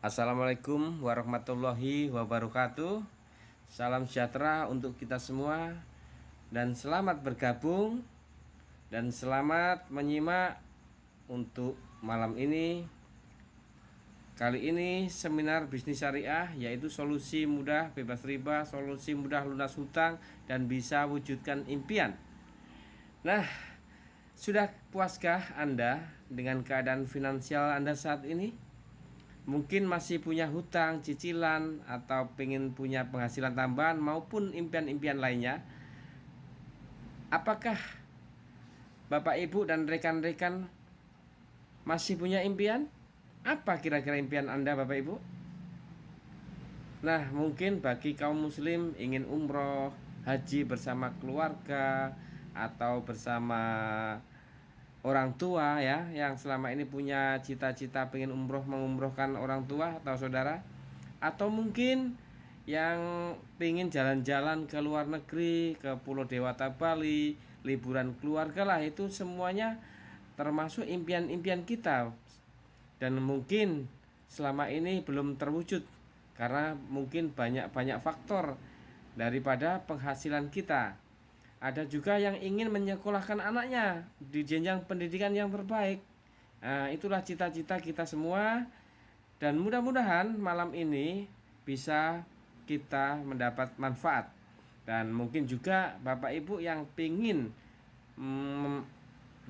Assalamualaikum warahmatullahi wabarakatuh. Salam sejahtera untuk kita semua dan selamat bergabung dan selamat menyimak untuk malam ini. Kali ini seminar bisnis syariah, yaitu solusi mudah bebas riba, solusi mudah lunas hutang dan bisa wujudkan impian. Nah, sudah puaskah Anda dengan keadaan finansial Anda saat ini? Mungkin masih punya hutang, cicilan, atau pengen punya penghasilan tambahan maupun impian-impian lainnya. Apakah Bapak Ibu dan rekan-rekan masih punya impian? Apa kira-kira impian Anda, Bapak Ibu? Nah, mungkin bagi kaum muslim ingin umroh, haji bersama keluarga atau bersama orang tua ya, yang selama ini punya cita-cita pengen mengumrohkan orang tua atau saudara, atau mungkin yang pengen jalan-jalan ke luar negeri, ke Pulau Dewata Bali, liburan keluarga lah, itu semuanya termasuk impian-impian kita. Dan mungkin selama ini belum terwujud karena mungkin banyak-banyak faktor daripada penghasilan kita. Ada juga yang ingin menyekolahkan anaknya di jenjang pendidikan yang terbaik. Nah, itulah cita-cita kita semua. Dan mudah-mudahan malam ini bisa kita mendapat manfaat. Dan mungkin juga Bapak Ibu yang ingin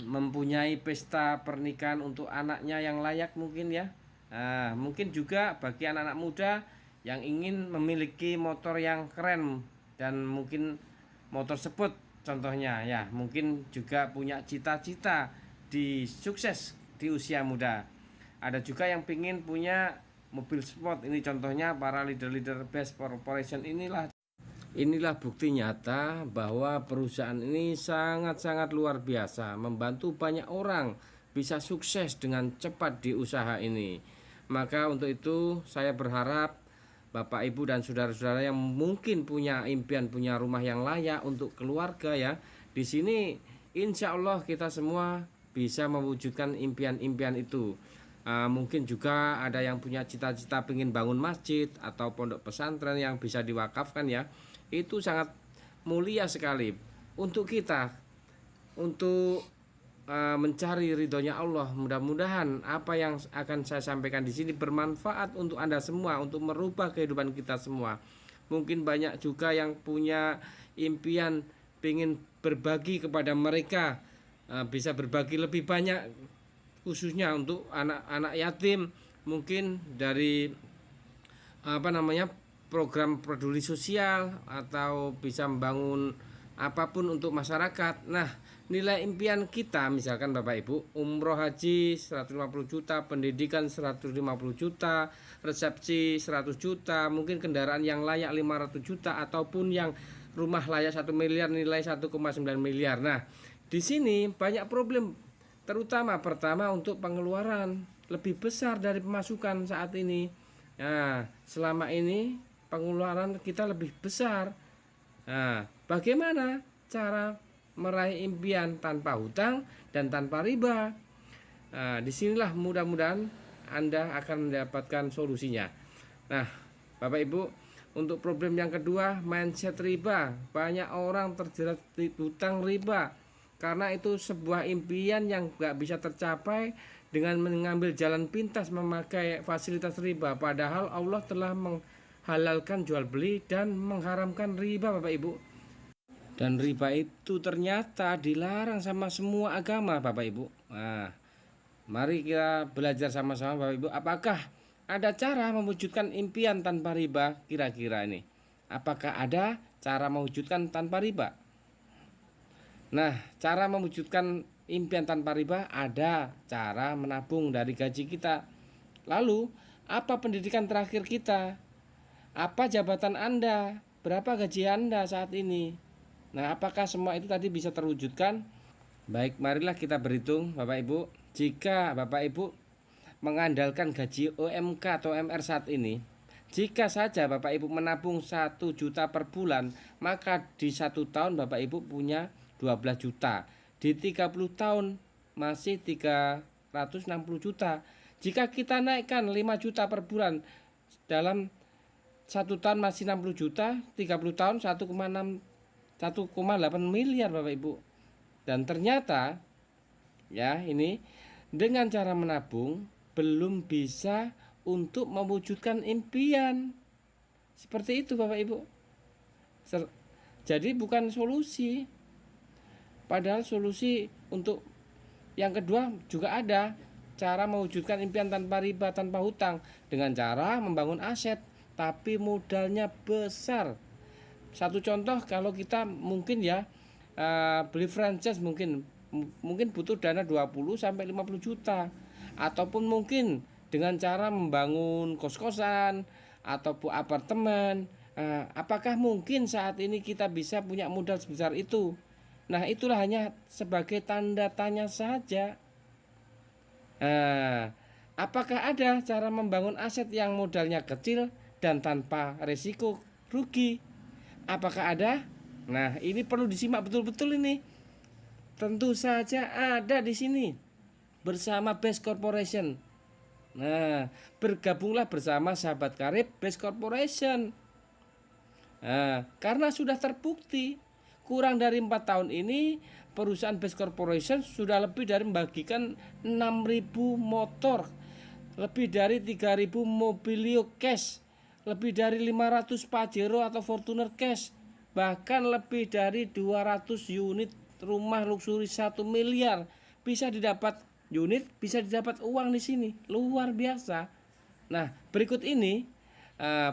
mempunyai pesta pernikahan untuk anaknya yang layak mungkin ya. Nah, mungkin juga bagi anak-anak muda yang ingin memiliki motor yang keren dan mungkin motor sport contohnya ya, mungkin juga punya cita-cita di sukses di usia muda. Ada juga yang ingin punya mobil sport, ini contohnya para leader-leader best corporation. Inilah bukti nyata bahwa perusahaan ini sangat-sangat luar biasa, membantu banyak orang bisa sukses dengan cepat di usaha ini. Maka untuk itu saya berharap Bapak Ibu dan saudara-saudara yang mungkin punya impian punya rumah yang layak untuk keluarga ya, di sini insya Allah kita semua bisa mewujudkan impian-impian itu. Mungkin juga ada yang punya cita-cita ingin bangun masjid atau pondok pesantren yang bisa diwakafkan ya, itu sangat mulia sekali untuk kita, untuk mencari ridhonya Allah. Mudah-mudahan apa yang akan saya sampaikan di sini bermanfaat untuk Anda semua, untuk merubah kehidupan kita semua. Mungkin banyak juga yang punya impian ingin berbagi kepada mereka, bisa berbagi lebih banyak, khususnya untuk anak-anak yatim, mungkin dari program peduli sosial, atau bisa membangun apapun untuk masyarakat. Nah, nilai impian kita misalkan Bapak Ibu, umroh haji 150 juta, pendidikan 150 juta, resepsi 100 juta, mungkin kendaraan yang layak 500 juta, ataupun yang rumah layak 1 miliar nilai 1,9 miliar. Nah, di sini banyak problem, terutama pertama untuk pengeluaran lebih besar dari pemasukan saat ini. Nah, selama ini pengeluaran kita lebih besar. Nah, bagaimana cara meraih impian tanpa hutang dan tanpa riba? Nah, disinilah mudah-mudahan Anda akan mendapatkan solusinya. Nah, Bapak Ibu, untuk problem yang kedua, mindset riba. Banyak orang terjerat hutang riba karena itu sebuah impian yang gak bisa tercapai dengan mengambil jalan pintas memakai fasilitas riba. Padahal Allah telah menghalalkan jual beli dan mengharamkan riba, Bapak Ibu. Dan riba itu ternyata dilarang sama semua agama, Bapak Ibu. Nah, mari kita belajar sama-sama, Bapak Ibu. Apakah ada cara mewujudkan impian tanpa riba kira-kira ini? Apakah ada cara mewujudkan tanpa riba? Nah, cara mewujudkan impian tanpa riba, ada cara menabung dari gaji kita. Lalu, apa pendidikan terakhir kita? Apa jabatan Anda? Berapa gaji Anda saat ini? Nah, apakah semua itu tadi bisa terwujudkan? Baik, marilah kita berhitung Bapak Ibu. Jika Bapak Ibu mengandalkan gaji OMK atau MR saat ini, jika saja Bapak Ibu menabung 1 juta per bulan, maka di 1 tahun Bapak Ibu punya 12 juta. Di 30 tahun masih 360 juta. Jika kita naikkan 5 juta per bulan, dalam 1 tahun masih 60 juta, 30 tahun 1,8 miliar Bapak Ibu. Dan ternyata ya ini dengan cara menabung belum bisa untuk mewujudkan impian. Seperti itu Bapak Ibu. Jadi bukan solusi. Padahal solusi untuk yang kedua juga ada, cara mewujudkan impian tanpa riba, tanpa hutang, dengan cara membangun aset tapi modalnya besar. Satu contoh, kalau kita mungkin ya beli franchise mungkin butuh dana 20 sampai 50 juta, ataupun mungkin dengan cara membangun kos-kosan ataupun apartemen. Apakah mungkin saat ini kita bisa punya modal sebesar itu? Nah, itulah hanya sebagai tanda tanya saja. Apakah ada cara membangun aset yang modalnya kecil dan tanpa risiko rugi? Apakah ada? Nah, ini perlu disimak betul-betul ini. Tentu saja ada di sini bersama Best Corporation. Nah, bergabunglah bersama sahabat karib Best Corporation. Karena sudah terbukti kurang dari 4 tahun ini perusahaan Best Corporation sudah lebih dari membagikan 6.000 motor, lebih dari 3.000 mobilio cash, lebih dari 500 Pajero atau Fortuner cash, bahkan lebih dari 200 unit rumah luksuri 1 miliar bisa didapat unit, bisa didapat uang di sini. Luar biasa. Nah, berikut ini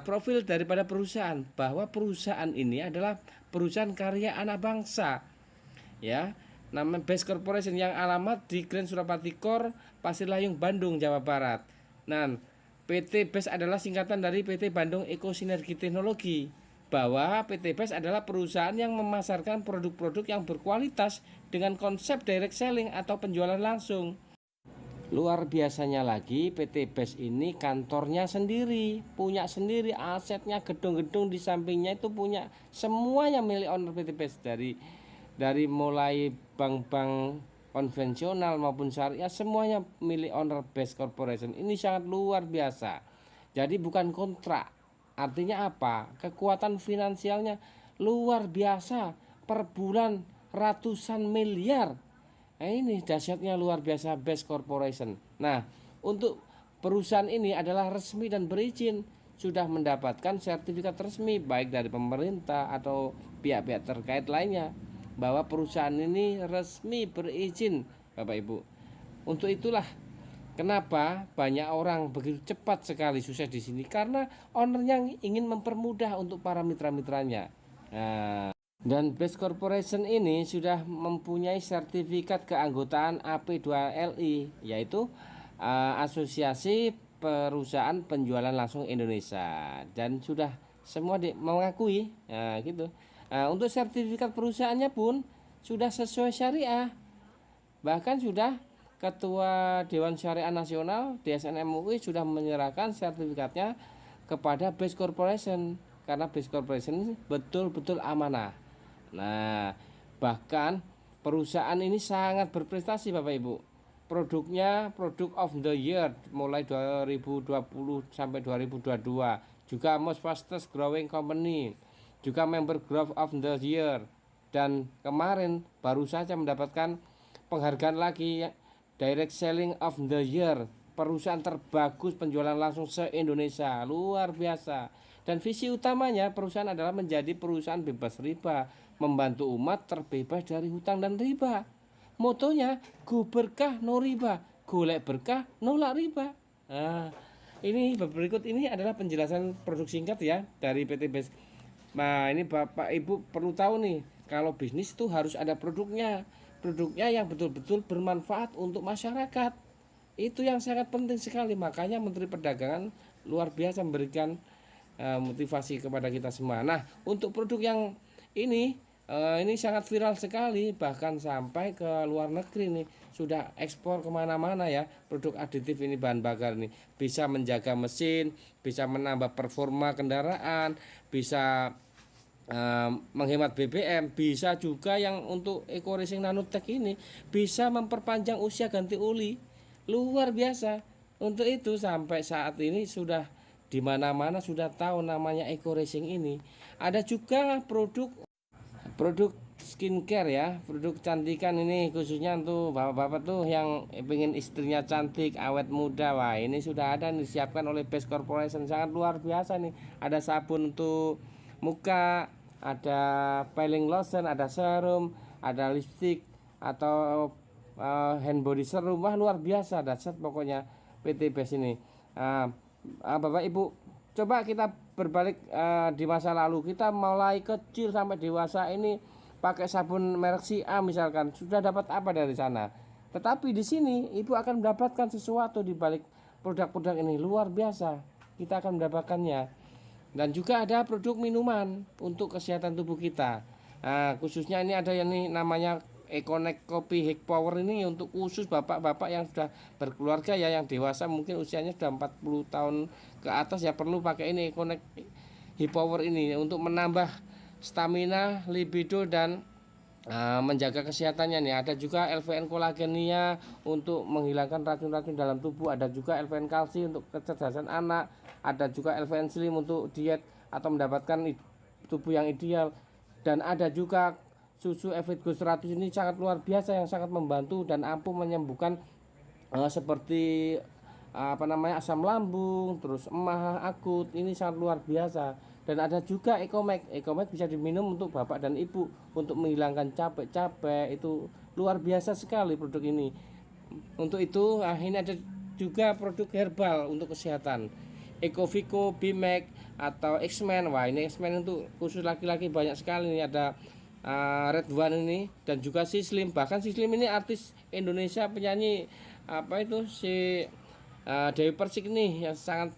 profil daripada perusahaan, bahwa perusahaan ini adalah perusahaan karya anak bangsa. Ya, nama Best Corporation yang alamat di Grand Surapati Core, Pasir Layung, Bandung, Jawa Barat. Nah, PT Best adalah singkatan dari PT Bandung Eko Sinergi Teknologi, bahwa PT Best adalah perusahaan yang memasarkan produk-produk yang berkualitas dengan konsep direct selling atau penjualan langsung. Luar biasanya lagi, PT Best ini kantornya sendiri, punya sendiri asetnya, gedung-gedung di sampingnya itu punya, semuanya milik owner PT Best, dari mulai bank-bank konvensional maupun syariah, semuanya milik owner Best Corporation. Ini sangat luar biasa. Jadi bukan kontrak. Artinya apa? Kekuatan finansialnya luar biasa, per bulan ratusan miliar. Nah, ini dahsyatnya luar biasa Best Corporation. Nah, untuk perusahaan ini adalah resmi dan berizin, sudah mendapatkan sertifikat resmi baik dari pemerintah atau pihak-pihak terkait lainnya, bahwa perusahaan ini resmi berizin, Bapak Ibu. Untuk itulah kenapa banyak orang begitu cepat sekali sukses di sini, karena ownernya ingin mempermudah untuk para mitra-mitranya. Nah, dan Best Corporation ini sudah mempunyai sertifikat keanggotaan AP2LI, yaitu Asosiasi Perusahaan Penjualan Langsung Indonesia, dan sudah semua mengakui. Nah, gitu. Untuk sertifikat perusahaannya pun sudah sesuai syariah. Bahkan sudah Ketua Dewan Syariah Nasional DSN MUI sudah menyerahkan sertifikatnya kepada Best Corporation, karena Best Corporation betul-betul amanah. Nah, bahkan perusahaan ini sangat berprestasi Bapak Ibu. Produknya Product of the Year mulai 2020 sampai 2022. Juga Most Fastest Growing Company, juga Member Growth of the Year. Dan kemarin baru saja mendapatkan penghargaan lagi, Direct Selling of the Year, perusahaan terbagus penjualan langsung se-Indonesia. Luar biasa. Dan visi utamanya perusahaan adalah menjadi perusahaan bebas riba, membantu umat terbebas dari hutang dan riba. Motonya go berkah no riba, golek berkah nolak riba. Nah, ini berikut ini adalah penjelasan produk singkat ya dari PT Best. Nah, ini Bapak Ibu perlu tahu nih, kalau bisnis itu harus ada produknya yang betul-betul bermanfaat untuk masyarakat. Itu yang sangat penting sekali. Makanya Menteri Perdagangan luar biasa memberikan motivasi kepada kita semua. Nah, untuk produk yang ini sangat viral sekali, bahkan sampai ke luar negeri nih, sudah ekspor kemana-mana ya. Produk aditif ini, bahan bakar ini bisa menjaga mesin, bisa menambah performa kendaraan, bisa menghemat BBM, bisa juga yang untuk Eco Racing Nanotech ini bisa memperpanjang usia ganti oli. Luar biasa. Untuk itu sampai saat ini sudah di mana-mana sudah tahu namanya Eco Racing ini. Ada juga produk skincare ya, produk kecantikan ini khususnya untuk bapak-bapak tuh yang pengen istrinya cantik, awet muda. Wah, ini sudah ada nih, disiapkan oleh Best Corporation, sangat luar biasa nih. Ada sabun untuk muka, ada peeling lotion, ada serum, ada lipstick atau hand body serum. Wah, luar biasa dahsyat pokoknya PT Best ini. Bapak Ibu, coba kita berbalik di masa lalu, kita mulai kecil sampai dewasa ini pakai sabun merek si A misalkan, sudah dapat apa dari sana? Tetapi di sini Ibu akan mendapatkan sesuatu di balik produk-produk ini, luar biasa. Kita akan mendapatkannya. Dan juga ada produk minuman untuk kesehatan tubuh kita. Nah, khususnya ini ada yang ini namanya Econex Kopi High Power, ini untuk khusus bapak-bapak yang sudah berkeluarga ya, yang dewasa mungkin usianya sudah 40 tahun ke atas ya, perlu pakai ini Econex High Power ini untuk menambah stamina, libido dan menjaga kesehatannya nih. Ada juga LVN kolagenia untuk menghilangkan racun-racun dalam tubuh, ada juga LVN kalsi untuk kecerdasan anak, ada juga LVN slim untuk diet atau mendapatkan tubuh yang ideal, dan ada juga susu Evitgo 100 ini sangat luar biasa yang sangat membantu dan ampuh menyembuhkan seperti asam lambung, terus emah akut, ini sangat luar biasa. Dan ada juga Ecomax bisa diminum untuk bapak dan ibu untuk menghilangkan capek-capek, itu luar biasa sekali produk ini. Untuk itu ini ada juga produk herbal untuk kesehatan, Ecovico, Bimax atau X-Men. Wah, ini X-Men untuk khusus laki-laki banyak sekali. Ini ada Red One ini, dan juga Sislim. Bahkan Sislim ini artis Indonesia, penyanyi si Dewi Persik ini yang sangat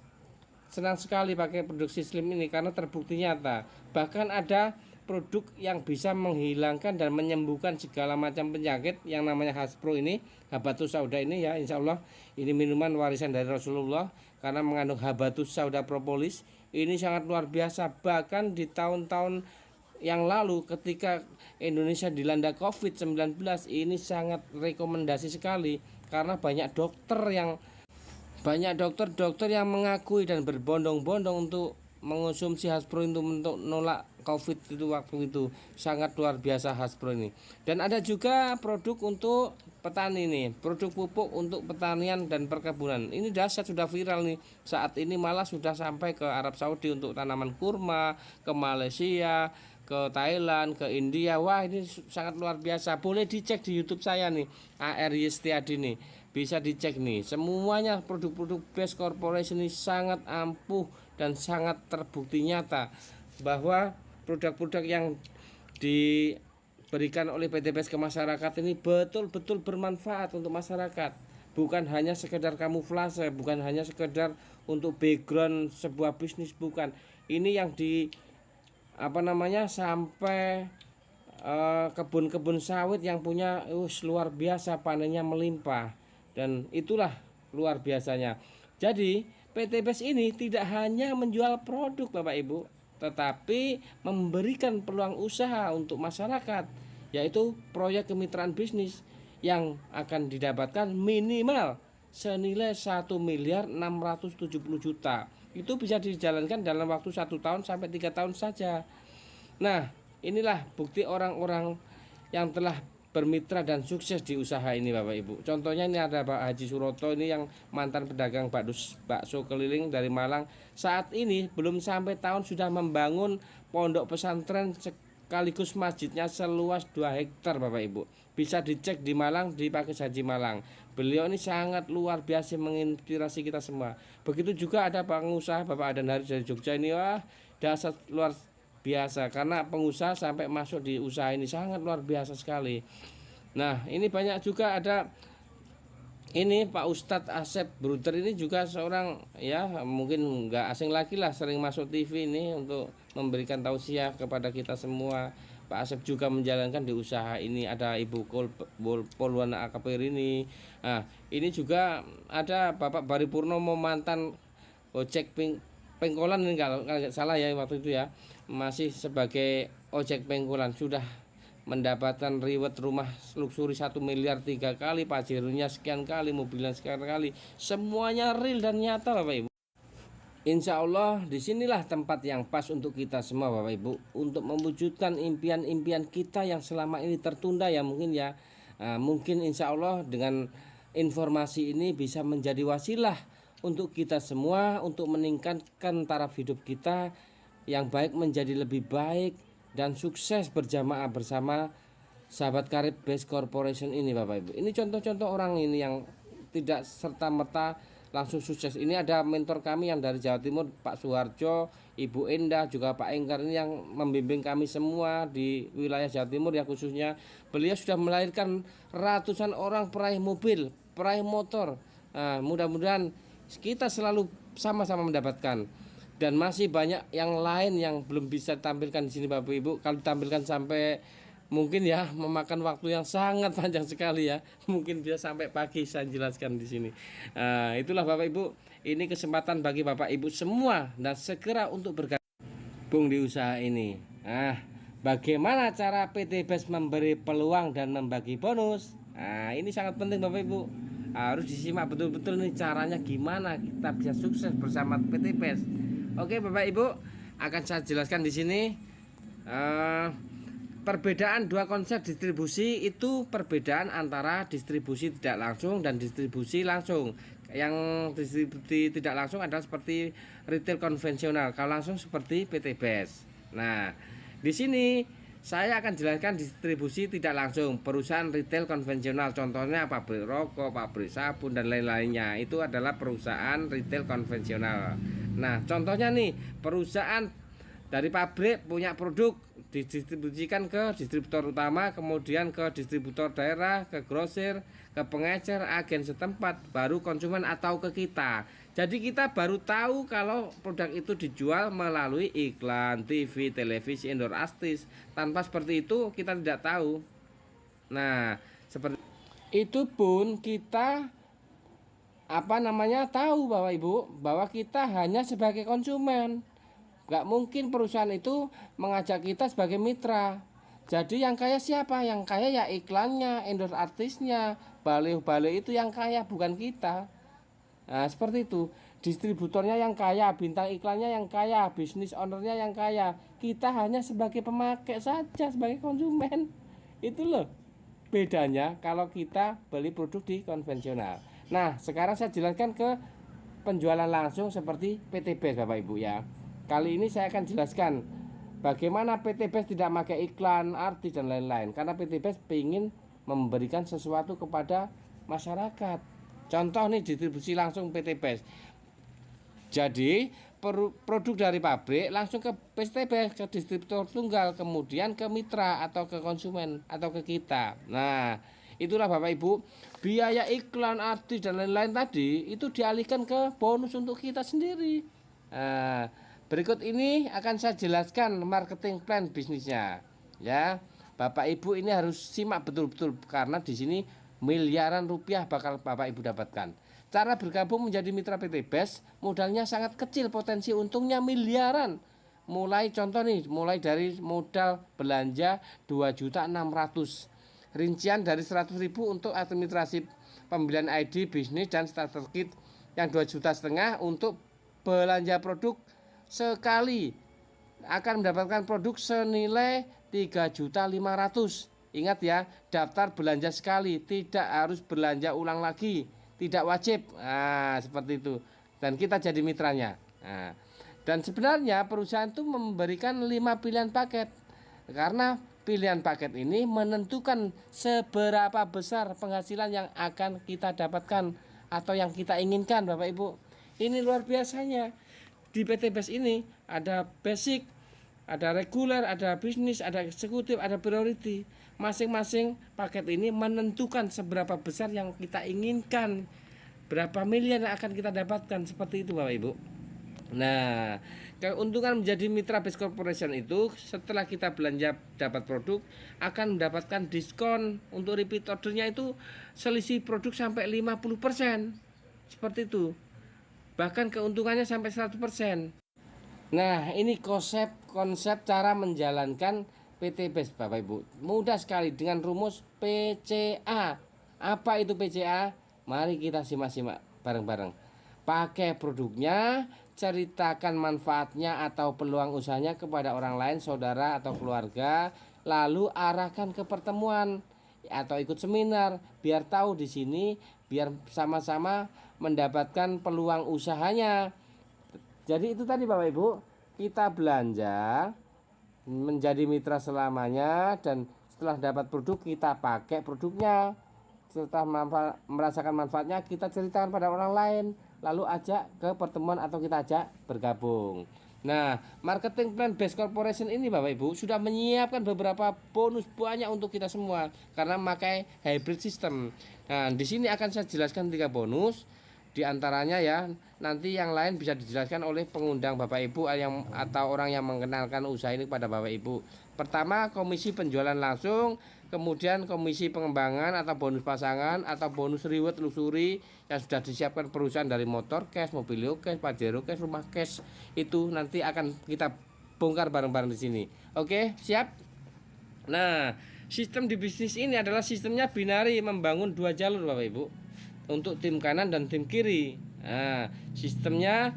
senang sekali pakai produk Sislim ini karena terbukti nyata. Bahkan ada produk yang bisa menghilangkan dan menyembuhkan segala macam penyakit yang namanya Haspro ini, Habatus Sauda ini ya. Insya Allah ini minuman warisan dari Rasulullah karena mengandung Habatus Sauda propolis. Ini sangat luar biasa. Bahkan di tahun-tahun yang lalu ketika Indonesia dilanda COVID-19, ini sangat rekomendasi sekali karena banyak dokter yang mengakui dan berbondong-bondong untuk mengonsumsi Haspro itu untuk menolak COVID itu. Waktu itu sangat luar biasa Haspro ini. Dan ada juga produk untuk petani nih, produk pupuk untuk pertanian dan perkebunan. Ini dahsyat, sudah viral nih. Saat ini malah sudah sampai ke Arab Saudi untuk tanaman kurma, ke Malaysia, ke Thailand, ke India. Wah, ini sangat luar biasa. Boleh dicek di YouTube saya nih, ARY Setiadi nih. Bisa dicek nih. Semuanya produk-produk Best Corporation ini sangat ampuh dan sangat terbukti nyata bahwa produk-produk yang diberikan oleh PT Best ke masyarakat ini betul-betul bermanfaat untuk masyarakat. Bukan hanya sekedar kamuflase, bukan hanya sekedar untuk background sebuah bisnis, bukan. Ini yang sampai kebun-kebun sawit yang punya luar biasa, panennya melimpah, dan itulah luar biasanya. Jadi PT Best ini tidak hanya menjual produk Bapak Ibu, tetapi memberikan peluang usaha untuk masyarakat, yaitu proyek kemitraan bisnis yang akan didapatkan minimal senilai 1.670.000.000. Itu bisa dijalankan dalam waktu 1 tahun sampai 3 tahun saja. Nah, inilah bukti orang-orang yang telah bermitra dan sukses di usaha ini Bapak Ibu. Contohnya ini ada Pak Haji Suroto, ini yang mantan pedagang bakso keliling dari Malang. Saat ini belum sampai tahun sudah membangun pondok pesantren sekaligus masjidnya seluas 2 hektar Bapak Ibu. Bisa dicek di Malang, di Pakis Haji Malang. Beliau ini sangat luar biasa menginspirasi kita semua. Begitu juga ada pengusaha Bapak Adan Haris dari Jogja ini, wah dasar luar biasa karena pengusaha sampai masuk di usaha ini sangat luar biasa sekali. Nah, ini banyak juga ada ini Pak Ustadz Asep Bruder, ini juga seorang ya mungkin nggak asing lagi lah, sering masuk TV ini untuk memberikan tausiah kepada kita semua. Pak Asep juga menjalankan di usaha ini. Ada Ibu Polwana Akapir ini. Nah, ini juga ada Bapak Bari Purnomo, mantan ojek pengkolan ini kalau nggak salah ya waktu itu ya, masih sebagai ojek pengkolan, sudah mendapatkan reward rumah luxury 1 miliar 3 kali, pajerunya sekian kali, mobilnya sekian kali, semuanya real dan nyata Bapak Ibu. Insya Allah disinilah tempat yang pas untuk kita semua Bapak Ibu, untuk mewujudkan impian-impian kita yang selama ini tertunda ya mungkin ya. Mungkin insya Allah dengan informasi ini bisa menjadi wasilah untuk kita semua, untuk meningkatkan taraf hidup kita yang baik menjadi lebih baik dan sukses berjamaah bersama sahabat karib Best Corporation ini Bapak Ibu. Ini contoh-contoh orang ini yang tidak serta-merta langsung sukses. Ini ada mentor kami yang dari Jawa Timur, Pak Suharjo, Ibu Endah, juga Pak Enggar, ini yang membimbing kami semua di wilayah Jawa Timur ya khususnya. Beliau sudah melahirkan ratusan orang peraih mobil, peraih motor. Mudah-mudahan kita selalu sama-sama mendapatkan. Dan masih banyak yang lain yang belum bisa ditampilkan di sini Bapak Ibu. Kalau ditampilkan sampai mungkin ya memakan waktu yang sangat panjang sekali ya. Mungkin bisa sampai pagi saya jelaskan di sini. Itulah Bapak Ibu, ini kesempatan bagi Bapak Ibu semua dan segera untuk bergabung di usaha ini. Bagaimana cara PT Best memberi peluang dan membagi bonus? Ini sangat penting Bapak Ibu. Harus disimak betul-betul nih caranya gimana kita bisa sukses bersama PT Best. Oke Bapak Ibu, akan saya jelaskan di sini. Perbedaan dua konsep distribusi itu perbedaan antara distribusi tidak langsung dan distribusi langsung. Yang distribusi tidak langsung adalah seperti retail konvensional, kalau langsung seperti PT Best. Nah, di sini saya akan jelaskan distribusi tidak langsung. Perusahaan retail konvensional, contohnya pabrik rokok, pabrik sabun dan lain-lainnya, itu adalah perusahaan retail konvensional. Nah, contohnya nih, perusahaan dari pabrik punya produk didistribusikan ke distributor utama, kemudian ke distributor daerah, ke grosir, ke pengecer, agen setempat, baru konsumen atau ke kita. Jadi kita baru tahu kalau produk itu dijual melalui iklan TV, televisi, indoor artis. Tanpa seperti itu kita tidak tahu. Nah, seperti itu pun kita tahu Bapak Ibu bahwa kita hanya sebagai konsumen. Gak mungkin perusahaan itu mengajak kita sebagai mitra. Jadi yang kaya siapa? Yang kaya ya iklannya, endorse artisnya, baliho-baliho itu yang kaya, bukan kita. Nah seperti itu. Distributornya yang kaya, bintang iklannya yang kaya, bisnis ownernya yang kaya. Kita hanya sebagai pemakai saja, sebagai konsumen. Itu loh bedanya kalau kita beli produk di konvensional. Nah sekarang saya jelaskan ke penjualan langsung seperti PT Best Bapak Ibu ya. Kali ini saya akan jelaskan bagaimana PT Best tidak pakai iklan, artis dan lain-lain. Karena PT Best ingin memberikan sesuatu kepada masyarakat. Contoh nih distribusi langsung PT Best. Jadi produk dari pabrik langsung ke PT Best, ke distributor tunggal, kemudian ke mitra atau ke konsumen atau ke kita. Nah itulah Bapak Ibu, biaya iklan, artis dan lain-lain tadi itu dialihkan ke bonus untuk kita sendiri. Berikut ini akan saya jelaskan marketing plan bisnisnya. Ya, Bapak Ibu ini harus simak betul-betul karena di sini miliaran rupiah bakal Bapak Ibu dapatkan. Cara bergabung menjadi mitra PT Best, modalnya sangat kecil, potensi untungnya miliaran. Mulai contoh nih, mulai dari modal belanja 2.600.000. Rincian dari 100.000 untuk administrasi pembelian ID bisnis dan starter kit yang 2,5 juta untuk belanja produk sekali akan mendapatkan produk senilai 3.500.000. Ingat ya, daftar belanja sekali, tidak harus belanja ulang lagi, tidak wajib. Seperti itu. Dan kita jadi mitranya. Dan sebenarnya perusahaan itu memberikan 5 pilihan paket. Karena pilihan paket ini menentukan seberapa besar penghasilan yang akan kita dapatkan atau yang kita inginkan Bapak Ibu. Ini luar biasanya. Di PT Best ini ada basic, ada reguler, ada bisnis, ada eksekutif, ada priority. Masing-masing paket ini menentukan seberapa besar yang kita inginkan, berapa miliar yang akan kita dapatkan. Seperti itu Bapak Ibu. Nah, keuntungan menjadi mitra Best Corporation itu setelah kita belanja dapat produk akan mendapatkan diskon untuk repeat ordernya itu selisih produk sampai 50%. Seperti itu. Bahkan keuntungannya sampai 100%. Nah, ini konsep cara menjalankan PT Best Bapak Ibu. Mudah sekali dengan rumus PCA. Apa itu PCA? Mari kita simak-simak bareng-bareng. Pakai produknya, ceritakan manfaatnya atau peluang usahanya kepada orang lain, saudara atau keluarga, lalu arahkan ke pertemuan atau ikut seminar biar tahu di sini, biar sama-sama mendapatkan peluang usahanya. Jadi itu tadi Bapak Ibu, kita belanja menjadi mitra selamanya, dan setelah dapat produk kita pakai produknya. Setelah merasakan manfaatnya kita ceritakan pada orang lain, lalu ajak ke pertemuan atau kita ajak bergabung. Nah, marketing plan Best Corporation ini Bapak Ibu sudah menyiapkan beberapa bonus banyak untuk kita semua karena memakai hybrid system. Nah, di sini akan saya jelaskan 3 bonus. Di antaranya ya, nanti yang lain bisa dijelaskan oleh pengundang Bapak Ibu atau orang yang mengenalkan usaha ini kepada Bapak Ibu. Pertama, komisi penjualan langsung, kemudian komisi pengembangan atau bonus pasangan atau bonus reward luxury yang sudah disiapkan perusahaan dari motor cash, mobilio cash, pajero cash, rumah cash. Itu nanti akan kita bongkar bareng-bareng di sini. Oke, siap? Nah, sistem di bisnis ini adalah sistemnya binari, membangun 2 jalur Bapak Ibu, untuk tim kanan dan tim kiri. Nah, sistemnya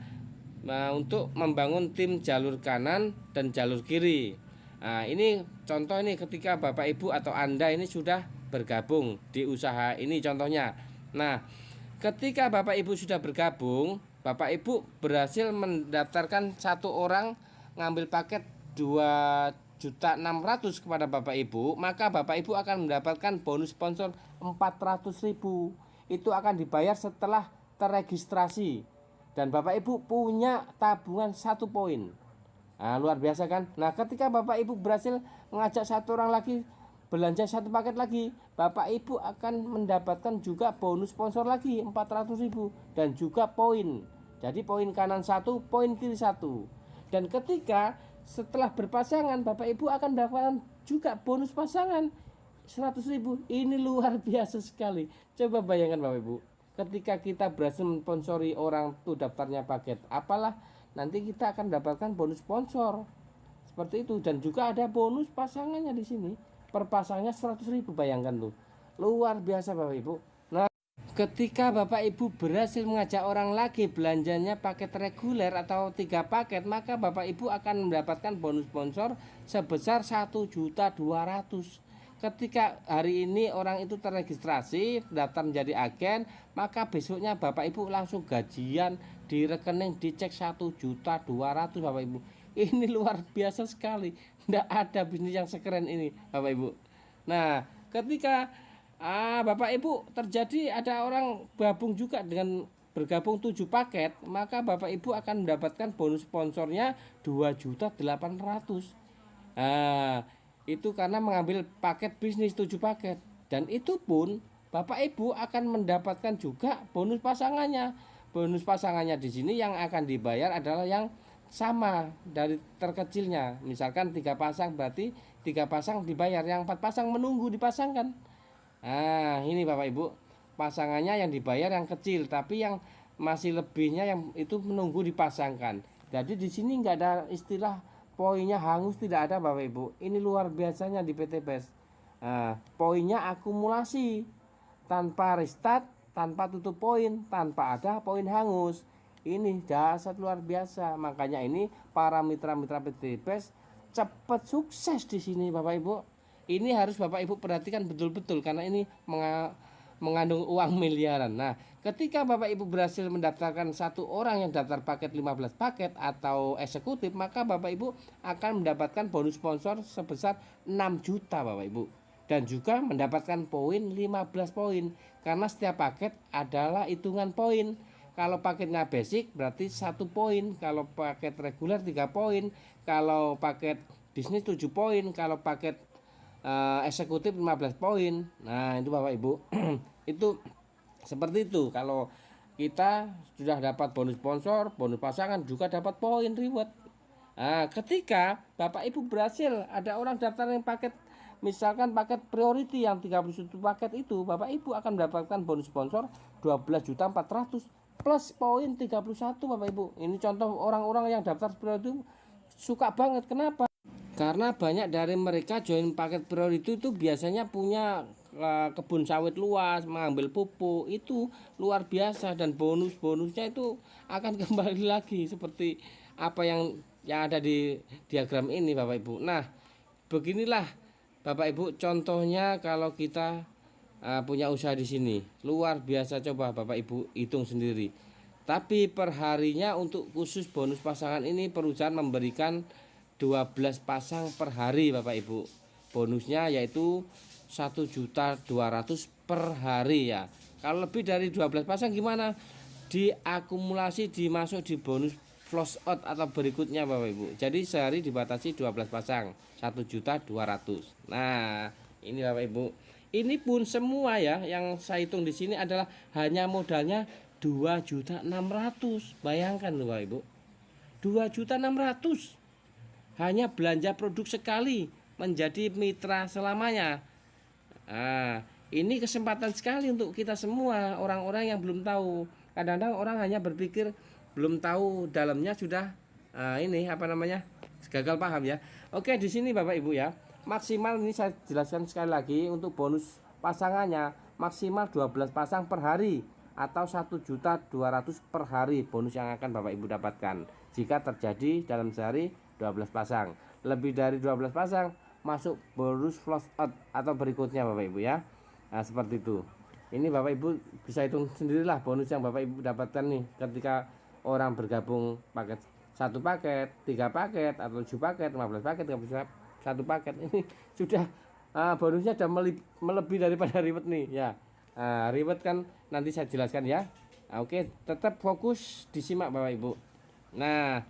untuk membangun tim jalur kanan dan jalur kiri. Nah, ini contoh ini ketika Bapak Ibu atau Anda ini sudah bergabung di usaha ini contohnya. Nah, ketika Bapak Ibu sudah bergabung, Bapak Ibu berhasil mendaftarkan 1 orang ngambil paket 2.600.000 kepada Bapak Ibu, maka Bapak Ibu akan mendapatkan bonus sponsor 400.000. Itu akan dibayar setelah terregistrasi, dan Bapak Ibu punya tabungan 1 poin. Nah, luar biasa kan? Nah, ketika Bapak Ibu berhasil mengajak 1 orang lagi belanja 1 paket lagi, Bapak Ibu akan mendapatkan juga bonus sponsor lagi 400.000 dan juga poin. Jadi poin kanan 1, poin kiri 1. Dan ketika setelah berpasangan, Bapak Ibu akan mendapatkan juga bonus pasangan 100.000. Ini luar biasa sekali. Coba bayangkan Bapak Ibu, ketika kita berhasil mensponsori orang tuh daftarnya paket apalah, nanti kita akan mendapatkan bonus sponsor seperti itu, dan juga ada bonus pasangannya di sini. Per pasangnya 100.000, bayangkan tuh. Luar biasa Bapak Ibu. Nah, ketika Bapak Ibu berhasil mengajak orang lagi belanjanya paket reguler atau 3 paket, maka Bapak Ibu akan mendapatkan bonus sponsor sebesar 1.200.000. Ketika hari ini orang itu terregistrasi, daftar menjadi agen, maka besoknya Bapak Ibu langsung gajian di rekening, dicek 1.200.000 Bapak Ibu. Ini luar biasa sekali. Tidak ada bisnis yang sekeren ini Bapak Ibu. Nah, ketika Bapak Ibu terjadi ada orang gabung juga dengan bergabung 7 paket, maka Bapak Ibu akan mendapatkan bonus sponsornya 2.800.000. Nah, itu karena mengambil paket bisnis 7 paket. Dan itu pun Bapak Ibu akan mendapatkan juga bonus pasangannya. Bonus pasangannya di sini yang akan dibayar adalah yang sama dari terkecilnya. Misalkan 3 pasang, berarti 3 pasang dibayar, yang 4 pasang menunggu dipasangkan. Nah, ini Bapak Ibu, pasangannya yang dibayar yang kecil, tapi yang masih lebihnya yang itu menunggu dipasangkan. Jadi di sini nggak ada istilah poinnya hangus, tidak ada Bapak Ibu. Ini luar biasanya di PT Best. Nah, poinnya akumulasi, tanpa restart, tanpa tutup poin, tanpa ada poin hangus. Ini dasar luar biasa. Makanya ini para mitra-mitra PT Best cepat sukses di sini Bapak Ibu. Ini harus Bapak Ibu perhatikan betul-betul karena ini mengandung uang miliaran. Nah, ketika Bapak Ibu berhasil mendaftarkan 1 orang yang daftar paket 15 paket atau eksekutif, maka Bapak Ibu akan mendapatkan bonus sponsor sebesar 6 juta Bapak Ibu. Dan juga mendapatkan poin 15 poin. Karena setiap paket adalah hitungan poin. Kalau paketnya basic berarti 1 poin. Kalau paket reguler 3 poin. Kalau paket bisnis 7 poin. Kalau paket eksekutif 15 poin. Nah, itu Bapak Ibu. Itu seperti itu. Kalau kita sudah dapat bonus sponsor, bonus pasangan, juga dapat poin reward. Nah, ketika Bapak Ibu berhasil ada orang daftar yang paket, misalkan paket priority yang 31 paket itu, Bapak Ibu akan mendapatkan bonus sponsor 12.400.000 plus poin 31 Bapak Ibu. Ini contoh orang-orang yang daftar priority suka banget. Kenapa? Karena banyak dari mereka join paket priority itu biasanya punya kebun sawit luas, mengambil pupuk itu luar biasa, dan bonusnya itu akan kembali lagi seperti apa yang ada di diagram ini Bapak Ibu. Nah, beginilah Bapak Ibu contohnya kalau kita punya usaha di sini. Luar biasa, coba Bapak Ibu hitung sendiri. Tapi perharinya untuk khusus bonus pasangan ini perusahaan memberikan 12 pasang per hari Bapak Ibu. Bonusnya yaitu 1.200.000 per hari ya. Kalau lebih dari 12 pasang gimana? Diakumulasi dimasuk di bonus close out atau berikutnya Bapak Ibu. Jadi sehari dibatasi 12 pasang, 1.200.000. Nah, ini Bapak Ibu. Ini pun semua ya yang saya hitung di sini adalah hanya modalnya 2.600.000. Bayangkan loh Bapak Ibu. 2.600.000 hanya belanja produk sekali menjadi mitra selamanya. Nah, ini kesempatan sekali untuk kita semua orang-orang yang belum tahu. Kadang-kadang orang hanya berpikir belum tahu dalamnya sudah ini apa namanya gagal paham ya. Oke, di sini Bapak Ibu ya, maksimal ini saya jelaskan sekali lagi untuk bonus pasangannya maksimal 12 pasang per hari atau 1.200.000 per hari bonus yang akan Bapak Ibu dapatkan jika terjadi dalam sehari 12 pasang. Lebih dari 12 pasang masuk bonus close out atau berikutnya Bapak Ibu ya. Nah, seperti itu. Ini Bapak Ibu bisa hitung sendirilah bonus yang Bapak Ibu dapatkan nih ketika orang bergabung paket 1 paket, 3 paket atau 7 paket, 15 paket, 1 paket. Ini sudah bonusnya sudah melebihi daripada reward nih ya. Reward kan nanti saya jelaskan ya. Oke, tetap fokus disimak Bapak Ibu. Nah,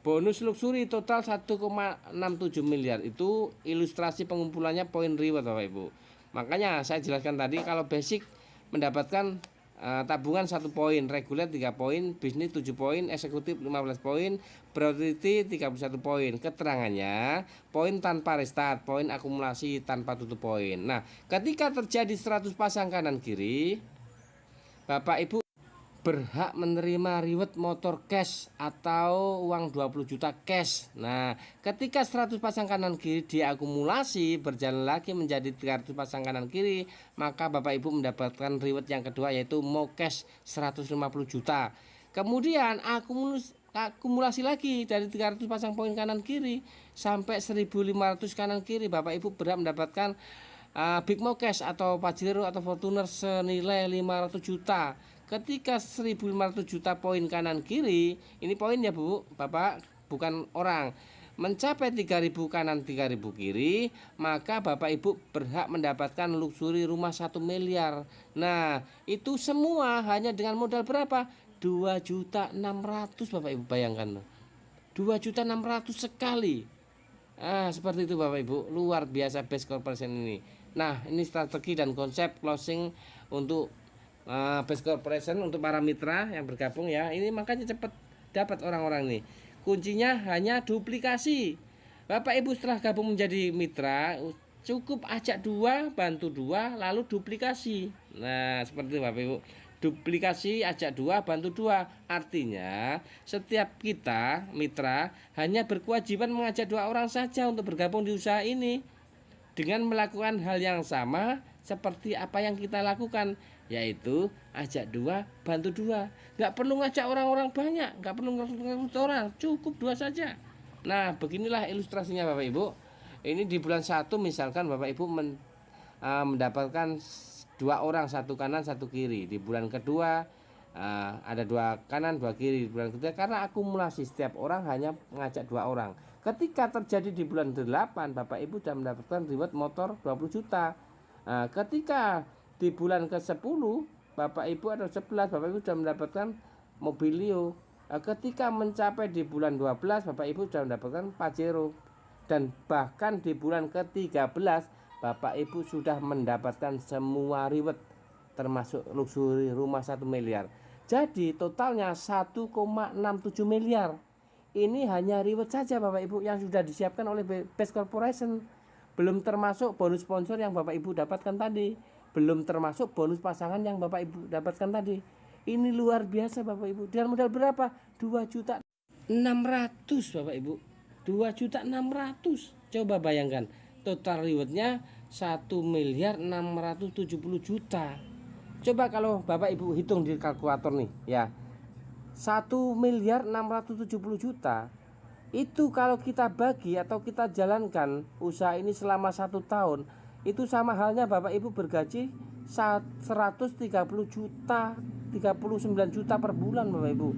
bonus luxury total 1,67 miliar itu ilustrasi pengumpulannya poin reward Bapak Ibu. Makanya saya jelaskan tadi kalau basic mendapatkan tabungan 1 poin, reguler 3 poin, bisnis 7 poin, eksekutif 15 poin, priority 31 poin. Keterangannya poin tanpa restart, poin akumulasi tanpa tutup poin. Nah, ketika terjadi 100 pasang kanan kiri, Bapak Ibu berhak menerima reward motor cash atau uang 20 juta cash. Nah, ketika 100 pasang kanan kiri diakumulasi berjalan lagi menjadi 300 pasang kanan kiri, maka Bapak Ibu mendapatkan reward yang kedua yaitu mo cash 150 juta. Kemudian akumulasi lagi dari 300 pasang poin kanan kiri sampai 1.500 kanan kiri, Bapak Ibu berhak mendapatkan Big Mo Cash atau Pajero atau Fortuner senilai 500 juta. Ketika 1.500 juta poin kanan kiri, ini poin ya Bu, Bapak, bukan orang, mencapai 3.000 kanan 3.000 kiri, maka Bapak Ibu berhak mendapatkan luxury rumah 1 miliar. Nah, itu semua hanya dengan modal berapa? 2.600.000 Bapak Ibu, bayangkan. 2.600.000 sekali. Seperti itu Bapak Ibu, luar biasa Best Corporation ini. Nah, ini strategi dan konsep closing untuk Best Corporation untuk para mitra yang bergabung ya. Ini makanya cepat dapat orang-orang nih. Kuncinya hanya duplikasi. Bapak Ibu setelah gabung menjadi mitra, cukup ajak 2, bantu 2, lalu duplikasi. Nah, seperti itu Bapak Ibu. Duplikasi, ajak 2, bantu 2. Artinya setiap kita mitra hanya berkewajiban mengajak 2 orang saja untuk bergabung di usaha ini dengan melakukan hal yang sama seperti apa yang kita lakukan, yaitu ajak 2, bantu 2. Nggak perlu ngajak orang-orang banyak, nggak perlu ngajak orang, cukup 2 saja. Nah, beginilah ilustrasinya Bapak Ibu. Ini di bulan 1 misalkan Bapak Ibu mendapatkan 2 orang, 1 kanan 1 kiri. Di bulan kedua ada 2 kanan 2 kiri. Di bulan ketiga karena akumulasi setiap orang hanya mengajak 2 orang. Ketika terjadi di bulan 8, Bapak Ibu sudah mendapatkan reward motor 20 juta. Ketika di bulan ke-10 Bapak Ibu atau 11 Bapak Ibu sudah mendapatkan mobilio. Ketika mencapai di bulan 12 Bapak Ibu sudah mendapatkan Pajero. Dan bahkan di bulan ke-13 Bapak Ibu sudah mendapatkan semua reward termasuk luxury rumah 1 miliar. Jadi totalnya 1,67 miliar. Ini hanya reward saja Bapak Ibu yang sudah disiapkan oleh Best Corporation. Belum termasuk bonus sponsor yang Bapak Ibu dapatkan tadi. Belum termasuk bonus pasangan yang Bapak Ibu dapatkan tadi. Ini luar biasa Bapak Ibu. Dengan modal berapa? 2.600.000 Bapak Ibu. 2.600.000. Coba bayangkan, total rewardnya 1.670.000.000. Coba kalau Bapak Ibu hitung di kalkulator nih ya, 1.670.000.000 itu kalau kita bagi atau kita jalankan usaha ini selama 1 tahun, itu sama halnya Bapak Ibu bergaji 130 juta, 39 juta per bulan Bapak Ibu.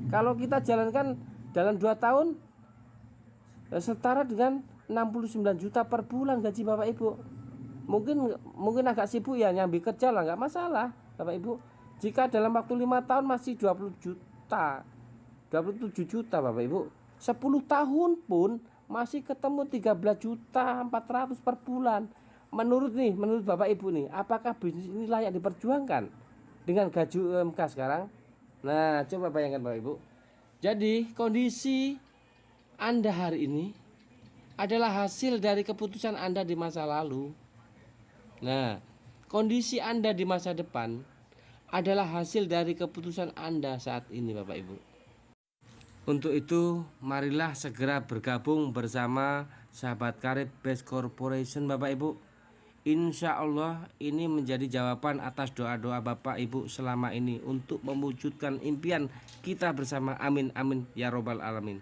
Kalau kita jalankan dalam 2 tahun, setara dengan 69 juta per bulan gaji Bapak Ibu. Mungkin agak sibuk ya, nyambi kerja lah, nggak masalah Bapak Ibu. Jika dalam waktu 5 tahun masih 20 juta, 27 juta Bapak Ibu, 10 tahun pun masih ketemu 13 juta 400 per bulan. Menurut Bapak Ibu nih, apakah bisnis ini layak diperjuangkan dengan gaji UMK sekarang? Nah, coba bayangkan Bapak Ibu. Jadi kondisi Anda hari ini adalah hasil dari keputusan Anda di masa lalu. Nah, kondisi Anda di masa depan adalah hasil dari keputusan Anda saat ini Bapak Ibu. Untuk itu, marilah segera bergabung bersama Sahabat Karib Best Corporation Bapak Ibu. Insya Allah ini menjadi jawaban atas doa-doa Bapak Ibu selama ini untuk mewujudkan impian kita bersama. Amin amin ya robbal alamin.